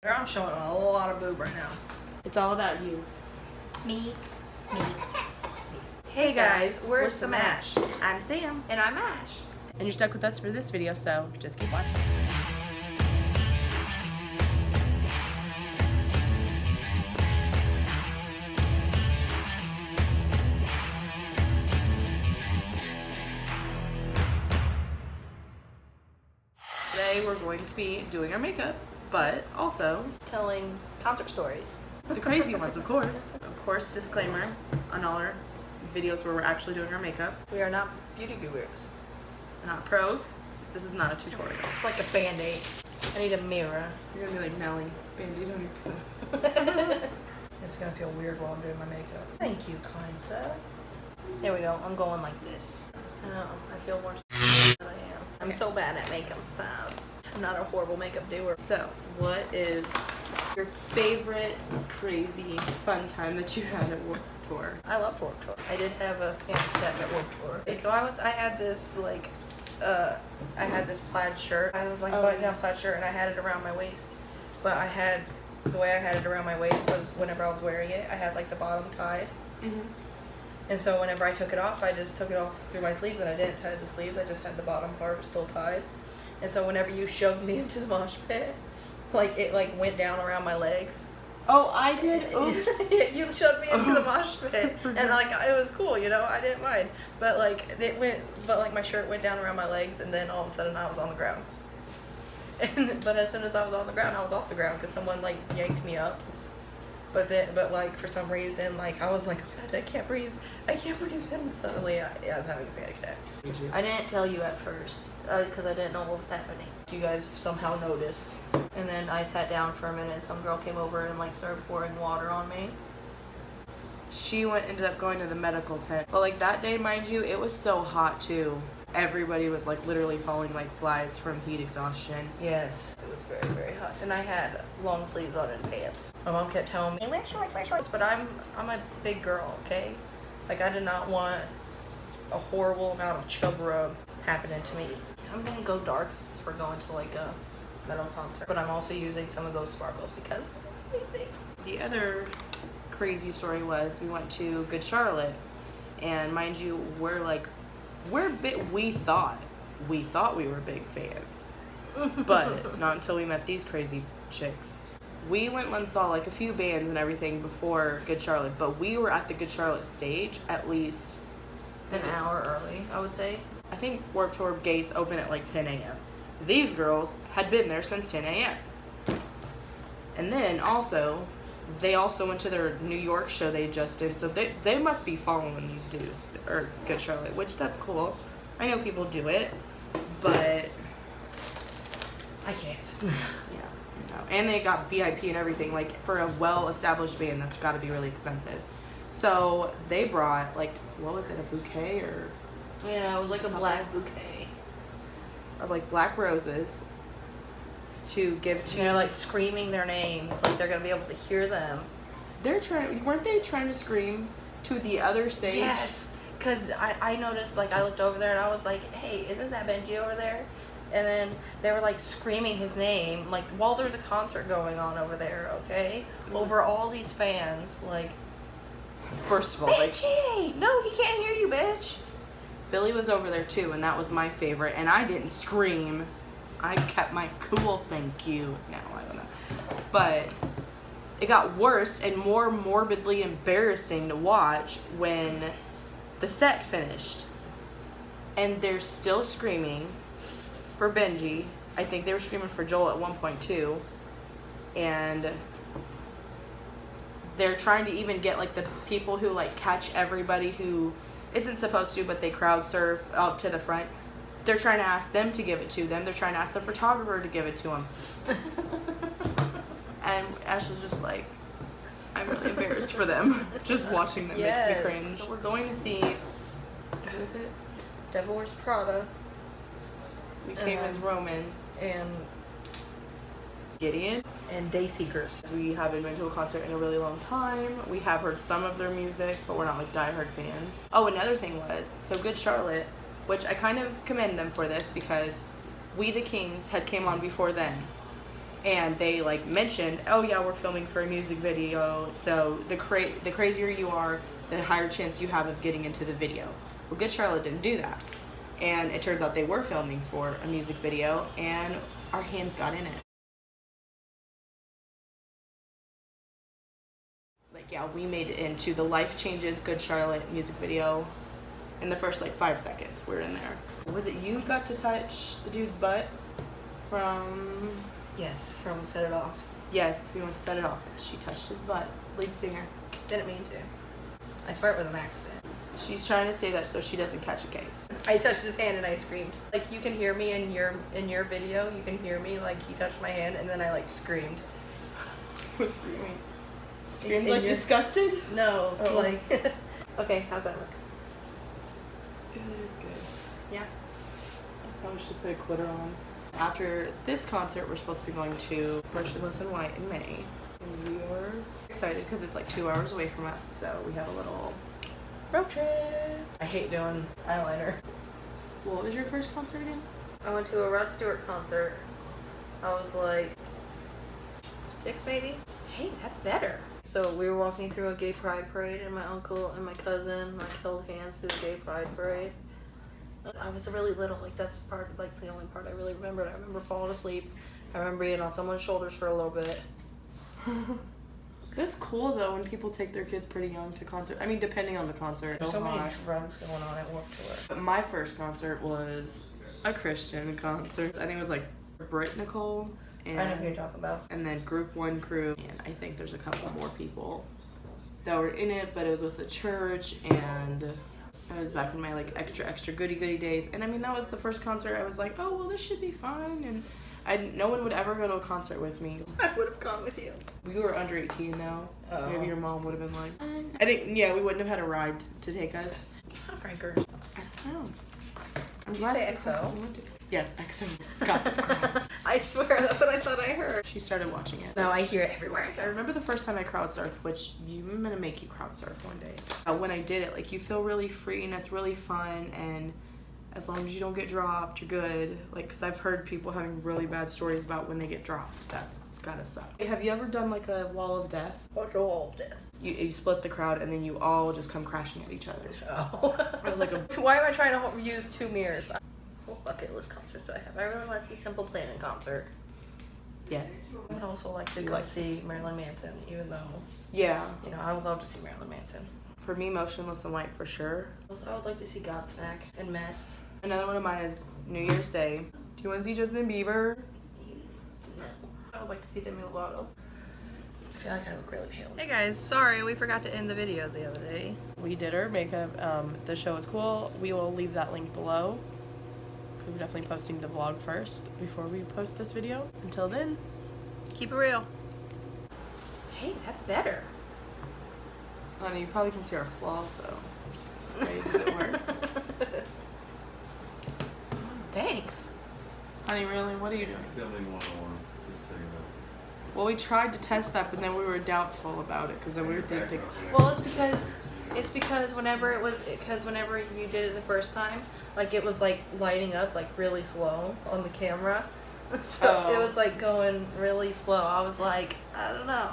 I'm showing a lot of boob right now. It's all about you. Me. Hey guys, we're Smash. I'm Sam. And I'm Ash. And you're stuck with us for this video, so just keep watching. Today we're going to be doing our makeup, but also Telling concert stories. the crazy ones, of course. Of course, disclaimer on all our videos where we're actually doing our makeup. We are not beauty gurus. We're not pros. This is not a tutorial. It's like a band-aid. I need a mirror. You're gonna be like Nelly, Band-Aid on your face. It's gonna feel weird while I'm doing my makeup. Thank you, kind sir. There we go. I'm going like this. I know. I feel more than I am. I'm so bad at makeup stuff. I'm not a horrible makeup doer. So, what is your favorite crazy fun time that you had at Warped Tour? I love Warped Tour. I did have a panic attack at Warped Tour. Okay, so I had this like, I had this plaid shirt. I was like button down plaid shirt and I had it around my waist. But the way I had it around my waist was whenever I was wearing it, I had like the bottom tied. Mm-hmm. And so whenever I took it off, I just took it off through my sleeves and I didn't tie the sleeves. I just had the bottom part still tied. And so whenever you shoved me into the mosh pit, like it like went down around my legs. Oh, I did. Oops. You shoved me into the mosh pit, and like it was cool, you know. I didn't mind, but like my shirt went down around my legs, and then all of a sudden I was on the ground. But as soon as I was on the ground, I was off the ground because someone like yanked me up. But like for some reason, like I was like, oh God, I can't breathe. And suddenly, I was having a panic attack. I didn't tell you at first because I didn't know what was happening. You guys somehow noticed, and then I sat down for a minute. And some girl came over and like started pouring water on me. She ended up going to the medical tent. But like that day, mind you, it was so hot too. Everybody was like literally falling like flies from heat exhaustion. Yes, it was very, very hot. And I had long sleeves on and pants. My mom kept telling me, wear shorts. But I'm a big girl, okay? Like I did not want a horrible amount of chub rub happening to me. I'm gonna go dark since we're going to like a metal concert. But I'm also using some of those sparkles because they're amazing. The other crazy story was we went to Good Charlotte, and mind you, we thought we were big fans, but not until we met these crazy chicks. We went and saw like a few bands and everything before Good Charlotte, but we were at the Good Charlotte stage at least an hour early, I would say. I think Warped Tour gates open at like 10 a.m. These girls had been there since 10 a.m. And then also, they also went to their New York show they just did, so they must be following these dudes, or Good Charlotte, which that's cool. I know people do it, but I can't. Yeah, no. And they got VIP and everything. Like for a well-established band, that's got to be really expensive. So they brought like, what was it, a bouquet or? Yeah, it was like a black bouquet of like black roses to give to. They're like screaming their names, like they're gonna be able to hear them. Weren't they trying to scream to the other stage? Yes, because I noticed, like I looked over there and I was like, hey, isn't that Benji over there? And then they were like screaming his name, like while there's a concert going on over there, okay? Over all these fans, like. First of all, Benji! No, he can't hear you, bitch. Billy was over there too, and that was my favorite, and I didn't scream. I kept my cool, thank you. No, I don't know. But it got worse and more morbidly embarrassing to watch when the set finished. And they're still screaming for Benji. I think they were screaming for Joel at one point too. And they're trying to even get like the people who like catch everybody who isn't supposed to, but they crowd surf up to the front. They're trying to ask them to give it to them. They're trying to ask the photographer to give it to them. And Ash was just like, I'm really embarrassed for them. Just watching them makes me cringe. So we're going to see, what is it? Devil Wears Prada. We came as Romans. And Gideon. And Dayseekers. We haven't been to a concert in a really long time. We have heard some of their music, but we're not like diehard fans. Oh, another thing was, so Good Charlotte, which I kind of commend them for this because We the Kings had came on before then. and they like mentioned, oh yeah, we're filming for a music video, so the crazier you are, the higher chance you have of getting into the video. Well, Good Charlotte didn't do that, and it turns out they were filming for a music video, and our hands got in it. Like, yeah, we made it into the Life Changes Good Charlotte music video in the first like 5 seconds. We're in there. Was it you got to touch the dude's butt from? Yes, from Set It Off. Yes, we went to Set It Off, and she touched his butt. Lead singer. Didn't mean to. I swear it was an accident. She's trying to say that so she doesn't catch a case. I touched his hand and I screamed. Like, you can hear me in your video. You can hear me like he touched my hand and then I like screamed. Was screaming? Screamed like disgusted? No, like. Okay, how's that look? It is good. Yeah. I probably should put a glitter on. After this concert, we're supposed to be going to Motionless in White in May. And we are excited because it's like 2 hours away from us, so we have a little road trip. I hate doing eyeliner. What was your first concert again? I went to a Rod Stewart concert. I was like 6 maybe. Hey, that's better. So we were walking through a gay pride parade and my uncle and my cousin like held hands through the gay pride parade. I was really little, like that's part, like the only part I really remembered. I remember falling asleep. I remember being on someone's shoulders for a little bit. That's cool though when people take their kids pretty young to concert. I mean, depending on the concert. There's so many drugs going on at Warped Tour. My first concert was a Christian concert. I think it was like Britt Nicole. And, I know who you're talking about. And then Group 1 crew. And I think there's a couple more people that were in it, but it was with the church, and I was back in my like extra goody days. And I mean, that was the first concert I was like, oh, well, this should be fun. And no one would ever go to a concert with me. I would have gone with you. We were under 18 though. Oh. Maybe your mom would have been like, I think, yeah, we wouldn't have had a ride to take us. How Franker. I don't know. Did you say XO? Yes, XO. Gossip Girl. I swear, that's what I thought I heard. She started watching it. No, I hear it everywhere. I remember the first time I crowd surfed, which I'm gonna make you crowd surf one day. When I did it, like you feel really free and it's really fun, and as long as you don't get dropped, you're good. Like, cause I've heard people having really bad stories about when they get dropped. That's gotta suck. Have you ever done like a wall of death? What's a wall of death? You split the crowd and then you all just come crashing at each other. Oh. I was like, why am I trying to use 2 mirrors? What bucket list concerts do I have? I really want to see Simple Plan in concert. yes. I would also like to go see Marilyn Manson, even though, Yeah. you know, I would love to see Marilyn Manson. For me, Motionless in White for sure. Also, I would like to see Godsmack and Mest. Another one of mine is New Year's Day. Do you want to see Justin Bieber? No. I would like to see Demi Lovato. I feel like I look really pale. Hey guys, sorry we forgot to end the video the other day. We did her makeup. The show is cool. We will leave that link below. We're definitely posting the vlog first before we post this video. Until then, keep it real. Hey, that's better. Honey, you probably can see our flaws though. Wait, does it work? Thanks. Honey, really? What are you doing? Filming 101, just so you know. Well, we tried to test that, but then we were doubtful about it because then we were thinking. Well, it's because whenever you did it the first time, like it was like lighting up like really slow on the camera. So it was like going really slow. I was like, I don't know.